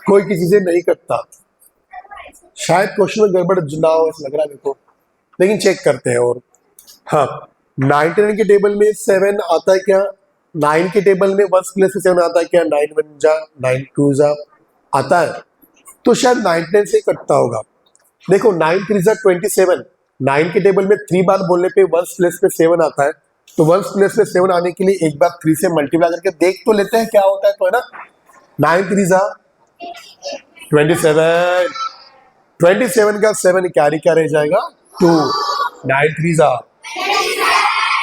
कोई किसी से नहीं कटता शायद क्वेश्चन में गड़बड़ ना हो ऐसा लग रहा है मेरे को लेकिन चेक करते हैं और हाँ 99 के टेबल में 7 आता है क्या 9 के टेबल में 1 प्लस से 7 आता है क्या 9 1 जा 9 2 जा आता है तो शायद 99 से कटता होगा देखो 9 3 जा 27 9 के टेबल में 3 बार बोलने पे 1 प्लस पे 7 आता है तो 1 प्लस पे 7 आने के लिए एक बार 3 से मल्टीप्लाई करके देख तो लेते हैं क्या होता है तो है ना 9 3 जा 27 का 7 कैरी क्या रह जाएगा 2 9 3 जा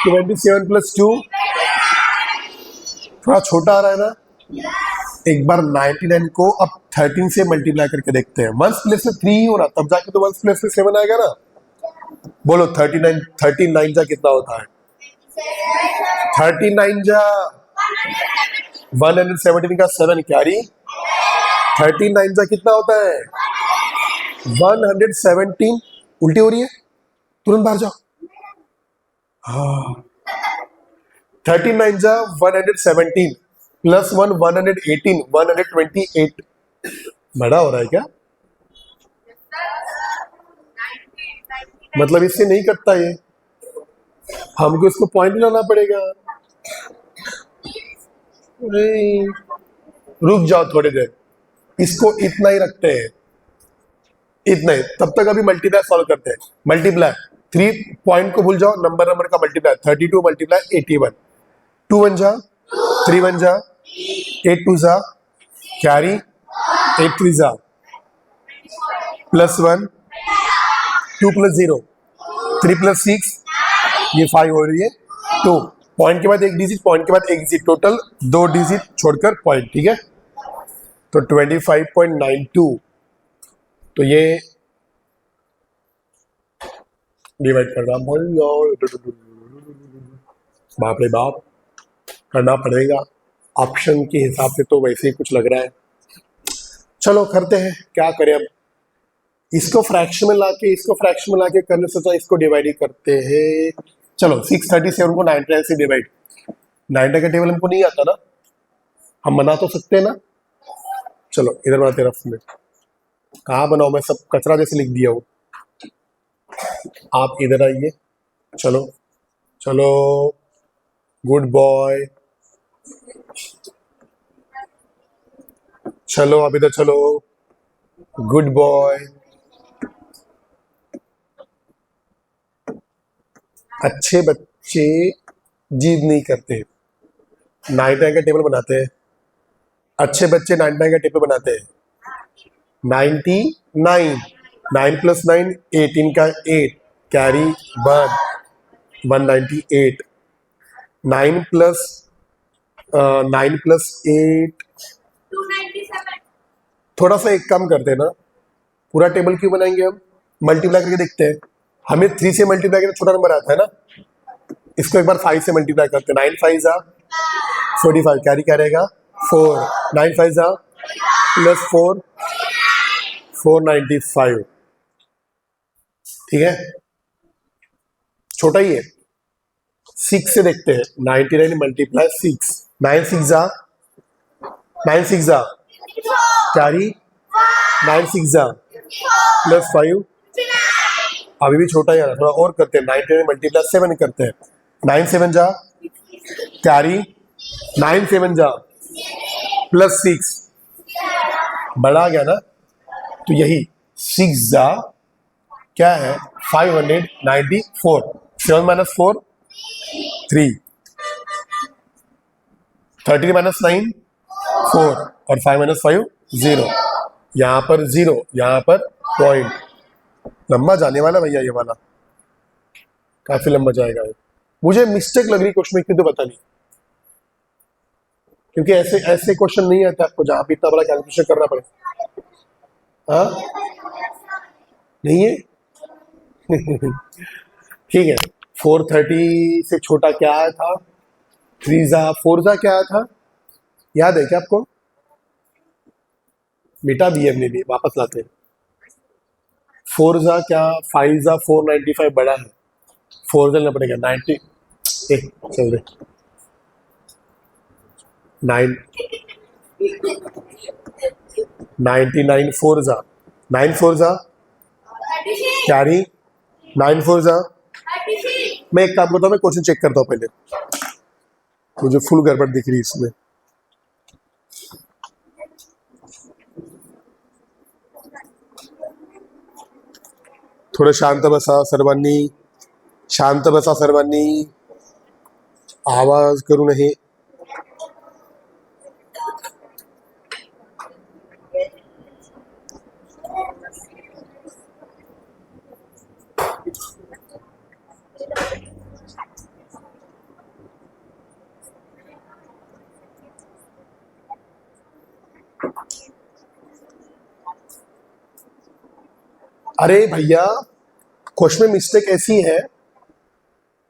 27 प्लस 2 थोड़ा छोटा आ रहा है ना एक बार 99 को अब 13 से मल्टीप्लाई करके देखते हैं 1 प्लस में 3 ही हो रहा तब जाके तो 1 प्लस में 7 आएगा ना बोलो 39 जा कितना होता है 39 जा 117 का 7 कैरी, 39 का कितना होता है 117, उल्टी हो रही है, तुरंत बाहर जाओ। हाँ, 39 जा 117 प्लस 1 118 128, बड़ा हो रहा है क्या? मतलब इससे नहीं कटता ये, हमको इसको पॉइंट लाना पड़ेगा। नहीं, रुक जाओ थोड़ी देर, इसको इतना ही रखते हैं, इतना ही, तब तक अभी मल्टीप्लाई सॉल्व करते हैं। मल्टीप्लाई 3 पॉइंट को भूल जाओ, नंबर का मल्टीप्लाई 32 मल्टीप्लाई 81, 2 1 जा 3 1 जा 8 2 जा कैरी, 8 3 जा प्लस 1 2 प्लस 0 3 प्लस 6, ये 5 हो रही है 2, पॉइंट के बाद एक डिजिट, पॉइंट के बाद एक डिजिट, टोटल 2 डिजिट छोड़कर पॉइंट, ठीक है। तो 25.92, तो ये डिवाइड करना बाप रे बाप करना पड़ेगा, ऑप्शन के हिसाब से तो वैसे ही कुछ लग रहा है। चलो करते हैं, क्या करें अब, इसको फ्रैक्शन में लाके, इसको फ्रैक्शन में लाके करने से तो इसको डिवाइड ही करते हैं। चलो 637 को 99 से डिवाइड, 99 का टेबल हमको नहीं आता ना, हम बना तो सकते हैं ना। चलो इधर बनाते रफ में, कहाँ बनाओ, मैं सब कचरा जैसे लिख दिया हूँ, आप इधर आइए, चलो चलो गुड बॉय, चलो आप इधर चलो, गुड बॉय, अच्छे बच्चे जिद नहीं करते, 99 का टेबल बनाते हैं, अच्छे बच्चे 99 का टेबल बनाते हैं। 99, 9 प्लस 9 18 का 8 कैरी 1 198, 9 प्लस 8 297, थोड़ा सा एक कम करते हैं ना, पूरा टेबल क्यों बनाएंगे, हम मल्टीप्लाई करके देखते हैं, हमें 3 से मल्टीप्लाई करके छोटा नंबर आता है ना, इसको एक बार 5 से मल्टीप्लाई करते हैं, 9 5 जा 45 कैरी क्या रहेगा 4, 9 5 जा प्लस 4 495, ठीक है, छोटा ही है। 6 से देखते हैं, 99 मल्टीप्लाई 6, 9 6 जा कैरी, 9 6 जा प्लस 5, अभी भी छोटा ही है, थोड़ा और करते हैं, 99 मल्टीप्लाई 7 करते हैं, 9 7 जा कैरी, 9 7 जा प्लस 6, बड़ा आ गया ना, तो यही 6 जा क्या है 594, 7 माइनस 4 3, 13 माइनस 9 4 और 5 माइनस 5 0, यहाँ पर 0, यहाँ पर पॉइंट, लंबा जाने वाला भैया ये वाला, काफी लंबा जाएगा ये। मुझे मिस्टेक लग रही क्वेश्चन में, तो पता नहीं, क्योंकि ऐसे ऐसे क्वेश्चन नहीं आते आपको जहां पे इतना बड़ा कैलकुलेशन करना पड़े। हाँ नहीं है ठीक है, 430 से छोटा क्या आया था, 3 जा 4 जा क्या आया था, याद है क्या आपको, मिटा दिए हमने भी, वापस लाते हैं। 4 जा क्या 5 जा 495 बड़ा है, 4 जा लेना पड़ेगा 90, चल रहे 99 4 जा 9 4 जा 36, कैरी, 9 4 जा, 36, मैं एक काम करता हूँ, मैं क्वेश्चन चेक करता हूँ पहले, मुझे फुल गड़बड़ दिख रही है इसमें। थोडं शांत बसा सर्वांनी, शांत बसा सर्वांनी, आवाज करू नये। अरे भैया क्वेश्चन में मिस्टेक ऐसी है,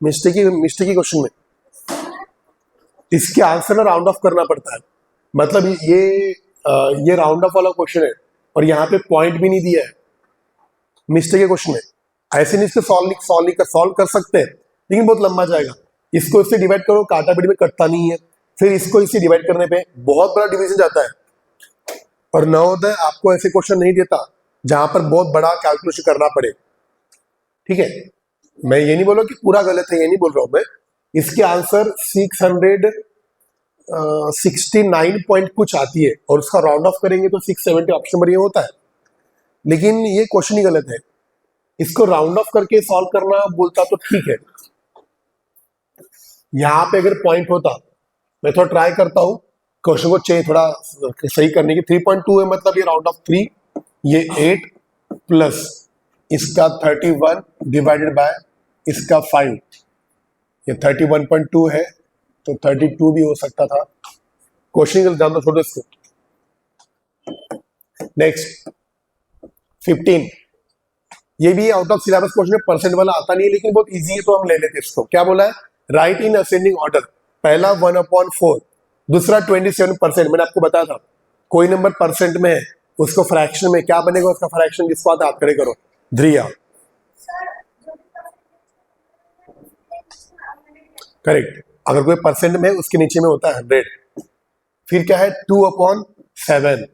मिस्टेक ही क्वेश्चन में, इसके आंसर में राउंड ऑफ करना पड़ता है, मतलब ये राउंड ऑफ वाला क्वेश्चन है और यहाँ पे पॉइंट भी नहीं दिया है, मिस्टेक है क्वेश्चन में। ऐसे नहीं इसको सॉल्व कर सकते हैं, लेकिन बहुत लंबा जाएगा। इसको इससे डिवाइड करो, काटा पीटी में कटता नहीं है, फिर इसको इससे डिवाइड करने पे बहुत बड़ा डिवीजन जाता है। और नवोदय आपको ऐसे क्वेश्चन नहीं देता जहां पर बहुत बड़ा कैलकुलेशन करना पड़े, ठीक है। मैं ये नहीं बोल रहा कि पूरा गलत है, ये नहीं बोल रहा हूं मैं। इसके आंसर 669 पॉइंट कुछ आती है और उसका राउंड ऑफ करेंगे तो 670 ऑप्शन नंबर ये होता है, लेकिन ये क्वेश्चन ही गलत है। इसको राउंड ऑफ करके सॉल्व करना बोलता तो ठीक है। यहां पे अगर पॉइंट होता, मैं थोड़ा ट्राई करता हूं क्वेश्चन को थोड़ा सही करने की। 3.2 है मतलब ये राउंड ऑफ 3, ये 8 प्लस इसका 31 डिवाइडेड बाय इसका 5, ये 31.2 है तो 32 भी हो सकता था। क्वेश्चन जान दो, छोड़ो इसको। नेक्स्ट 15, ये भी आउट ऑफ सिलेबस क्वेश्चन है, परसेंट वाला आता नहीं है लेकिन बहुत इजी है तो हम ले लेते हैं इसको। क्या बोला है? Right in ascending order. पहला 1/4, दूसरा 27%। मैंने आपको बताया था कोई नंबर परसेंट में है उसको फ्रैक्शन में क्या बनेगा, उसका फ्रैक्शन जिसको आता हाथ खड़े करो। ध्रिया करेक्ट। अगर कोई परसेंट में है उसके नीचे में होता है 100। फिर क्या है 2/7,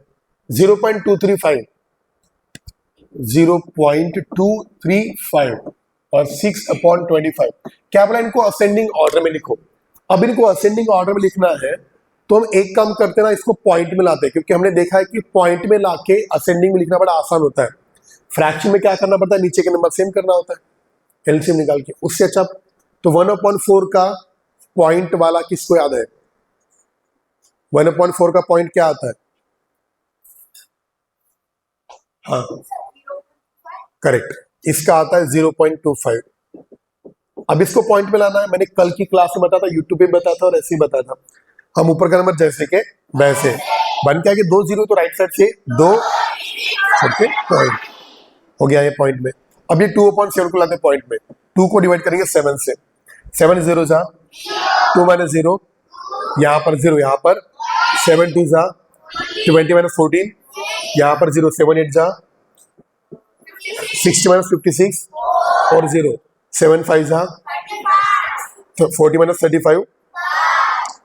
0.235, 0.235 और 6/25। क्या बोला? इनको असेंडिंग ऑर्डर में लिखो। अब इनको असेंडिंग ऑर्डर में लिखना है तो हम एक काम करते ना, इसको पॉइंट में लाते हैं, क्योंकि हमने देखा है कि पॉइंट में लाके असेंडिंग में लिखना बड़ा आसान होता है। फ्रैक्शन में क्या करना पड़ता है? नीचे के नंबर सेम करना होता है एलसीएम निकाल के। उससे अच्छा तो 1/4 का पॉइंट वाला किसको याद है? 1/4 का पॉइंट क्या आता है? हाँ करेक्ट, इसका आता है 0.25। अब इसको पॉइंट में लाना है। मैंने कल की क्लास में बताया था, यूट्यूब पे बताया था और ऐसे ही बताया था। हम ऊपर का नंबर जैसे के वैसे बन के आगे 2 0 तो राइट साइड से 2 पॉइंट हो गया ये पॉइंट में। अब ये 2/7 को लाते हैं पॉइंट में। 2 को डिवाइड करेंगे 7 से, 7 0 जा 2 - 0, यहाँ पर 0, यहाँ पर 7 2 जा 20 - 14, यहाँ पर 0 7 8 जा 60 - 56 और 0 7 5 जा 40 - 35।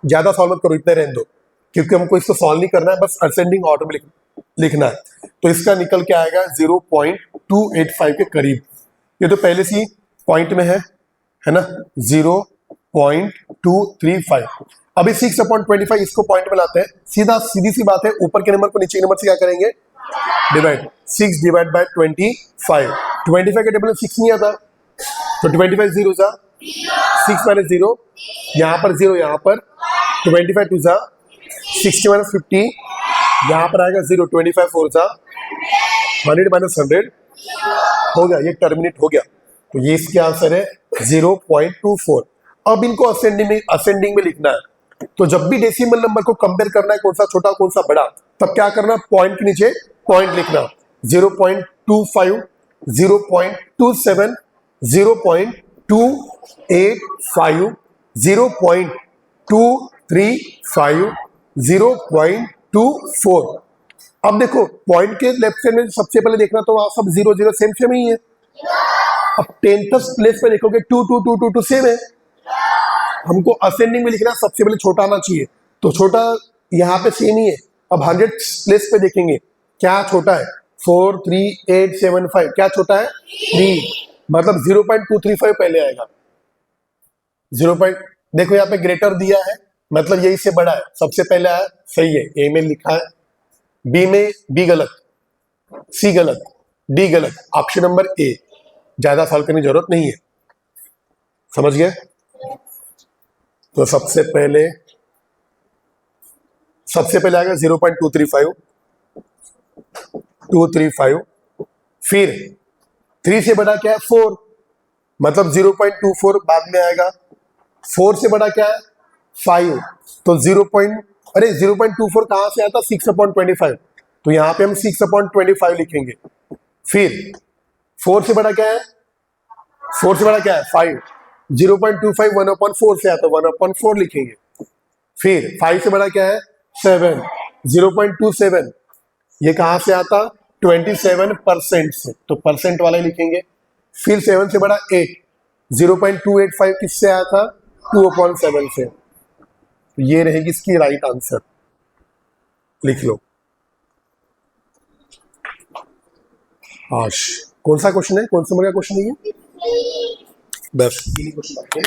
ज्यादा सॉल्व मत करो, इतने रहने दो, क्योंकि हमको इसको सॉल्व नहीं करना है, बस असेंडिंग ऑर्डर में लिखना है। तो इसका निकल के आएगा 0.285 के करीब। ये तो पहले से पॉइंट में है ना, 0.235। अभी 6/25 इसको पॉइंट में लाते हैं। सीधी सी बात है, ऊपर के नंबर को नीचे के नंबर से क्या करेंगे? डिवाइड। 6 divide by 25। 25 के टेबल में 6 नहीं आता तो 25 0 जा 6 - 0, यहाँ पर 0, यहाँ पर 25 2 जा 60 - 50, यहाँ पर आएगा 0 25 4 जा 100 - 100 हो गया, ये टर्मिनेट हो गया। तो ये इसके आंसर है 0.24। अब इनको असेंडिंग में लिखना है। तो जब भी डेसिमल नंबर को कंपेयर करना है, कौन सा छोटा कौन सा बड़ा, तब क्या करना? पॉइंट के नीचे पॉइंट लिखना। 0.25, 0.27, 0.285, 0.235, 0.24। अब देखो पॉइंट के लेफ्ट साइड में सबसे पहले देखना तो वहां सब 0 0 सेम ही है। अब 10th प्लेस पे देखोगे 2 2 2 2 2 सेम है। हमको असेंडिंग में लिखना, सबसे पहले छोटा आना चाहिए, तो छोटा यहाँ पे सेम ही है। अब 100 प्लेस पे देखेंगे क्या छोटा है? 4 3 8 7 5। क्या छोटा है? 3, मतलब 0.235 पहले आएगा। 0. देखो यहाँ पे ग्रेटर दिया है, मतलब यही से बड़ा है, सबसे पहले आया, सही है। ए में लिखा है, बी में बी गलत, सी गलत, डी गलत, ऑप्शन नंबर ए। ज्यादा सॉल्व करने की जरूरत नहीं है, समझ गए? तो सबसे पहले आएगा 0.235, 235। फिर 3 से बड़ा क्या है? 4, मतलब 0.24 बाद में आएगा। 4 से बड़ा क्या है? 5, तो 0.24 कहां से आता? 6/25, तो यहां पे हम 6/25 लिखेंगे। फिर 4 से बड़ा क्या है? 4 से बड़ा क्या है? 5, 0.25 1/4 से आता, 1/4 लिखेंगे। फिर 5 से बड़ा क्या है? 7, 0.27 ये कहाँ से आता? 27% से, तो परसेंट वाला ही लिखेंगे। फिर 7 से बड़ा 8, 0.285 किससे आया था? 2/7 से। तो ये रहेगी इसकी राइट आंसर, लिख लो। आश, कौन सा क्वेश्चन है? कौन सा नंबर का क्वेश्चन है ये? बस तीन क्वेश्चन बाकी है।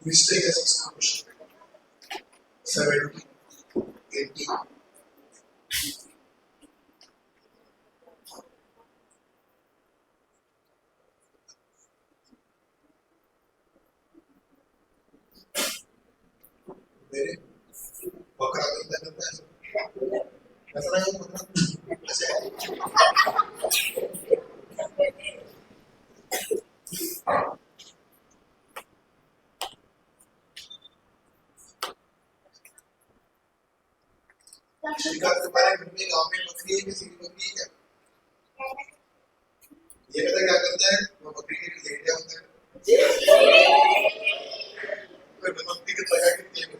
मिस्टेक है इसका क्वेश्चन 70, 80। मेरे बकरा करता है ऐसा नहीं होता ऐसे। शिकार तुम्हारे घर में गांव में बकरी है, किसी की बकरी है क्या? ये पता क्या करता है? वो बकरी के लिए लेट होता है, फिर बकरी के लगा के तेल को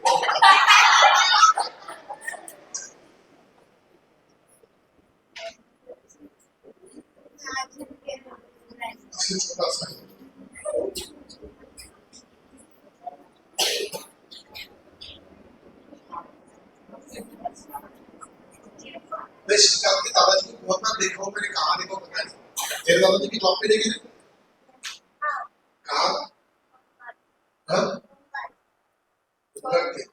छोटा सा मैं शिकार के दादाजी को बहुत बार देखा हूँ, मैंने कहा देखो पता नहीं। तेरे दादाजी की जॉब पे देखे थे? कहाँ? हाँ? उधर थे।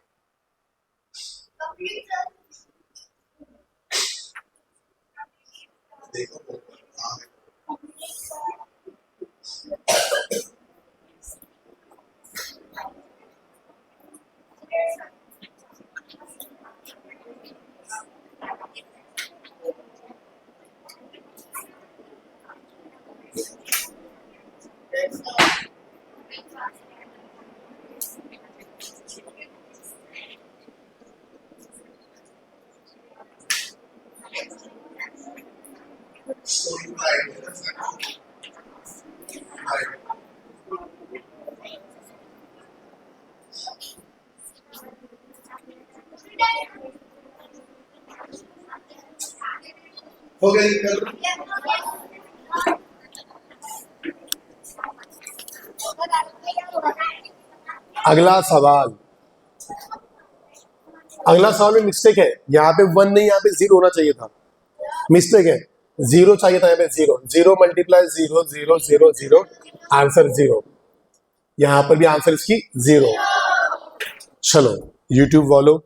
देखो कहाँ है? स्टोरी राइट है ना? राइट। हो गई कर। अगला सवाल, अगला सवाल में मिस्टेक है, यहाँ पे 1 नहीं, यहाँ पे 0 होना चाहिए था। मिस्टेक है, 0 चाहिए था, यहाँ पे 0। 0 मल्टीप्लाई 0, 0, 0, 0, आंसर 0। यहाँ पर भी आंसर इसकी 0। चलो YouTube वालों,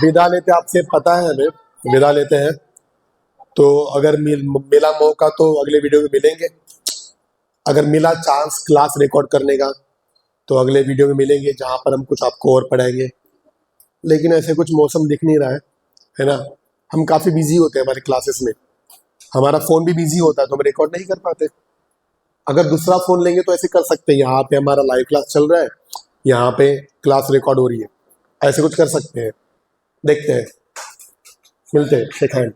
विदा लेते, आपसे पता है हमें, विदा लेते हैं। तो अगर मिला मौका तो अगले वीडियो में मिलेंगे। अगर मिला चांस क्लास रिकॉर्ड करने का तो अगले वीडियो में मिलेंगे, जहाँ पर हम कुछ आपको और पढ़ाएंगे। लेकिन ऐसे कुछ मौसम दिख नहीं रहा है ना? हम काफ़ी बिजी होते हैं हमारी क्लासेस में, हमारा फ़ोन भी बिजी होता है, तो हम रिकॉर्ड नहीं कर पाते। अगर दूसरा फ़ोन लेंगे तो ऐसे कर सकते हैं, यहाँ पे हमारा लाइव क्लास चल रहा है, यहाँ पे क्लास रिकॉर्ड हो रही है, ऐसे कुछ कर सकते हैं। देखते हैं, मिलते हैं, शेक हैंड।